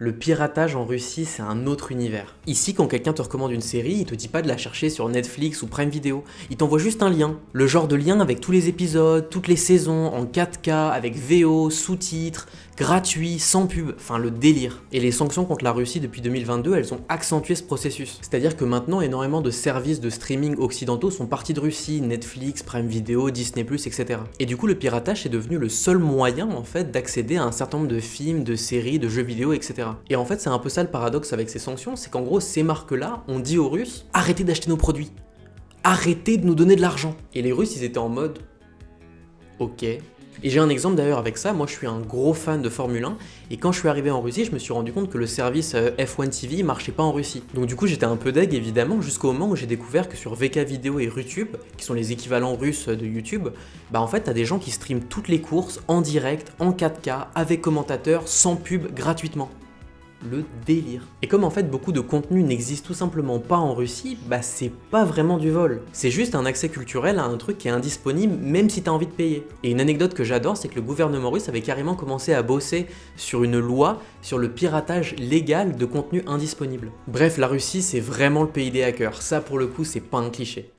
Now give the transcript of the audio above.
Le piratage en Russie, c'est un autre univers. Ici, quand quelqu'un te recommande une série, il te dit pas de la chercher sur Netflix ou Prime Video. Il t'envoie juste un lien. Le genre de lien avec tous les épisodes, toutes les saisons, en 4K, avec VO, sous-titres, gratuit, sans pub, enfin le délire. Et les sanctions contre la Russie depuis 2022, elles ont accentué ce processus. C'est-à-dire que maintenant, énormément de services de streaming occidentaux sont partis de Russie, Netflix, Prime Video, Disney+, etc. Et du coup, le piratage est devenu le seul moyen, en fait, d'accéder à un certain nombre de films, de séries, de jeux vidéo, etc. Et en fait, c'est un peu ça le paradoxe avec ces sanctions, c'est qu'en gros, ces marques-là, on dit aux Russes, arrêtez d'acheter nos produits. Arrêtez de nous donner de l'argent. Et les Russes, ils étaient en mode, ok. Et j'ai un exemple d'ailleurs avec ça, moi je suis un gros fan de Formule 1, et quand je suis arrivé en Russie, je me suis rendu compte que le service F1 TV marchait pas en Russie. Donc du coup j'étais un peu deg évidemment, jusqu'au moment où j'ai découvert que sur VK Vidéo et Rutube, qui sont les équivalents russes de YouTube, bah en fait t'as des gens qui streament toutes les courses en direct, en 4K, avec commentateurs, sans pub, gratuitement. Le délire. Et comme en fait beaucoup de contenu n'existe tout simplement pas en Russie, bah c'est pas vraiment du vol. C'est juste un accès culturel à un truc qui est indisponible même si t'as envie de payer. Et une anecdote que j'adore, c'est que le gouvernement russe avait carrément commencé à bosser sur une loi sur le piratage légal de contenu indisponible. Bref, la Russie c'est vraiment le pays des hackers, ça pour le coup c'est pas un cliché.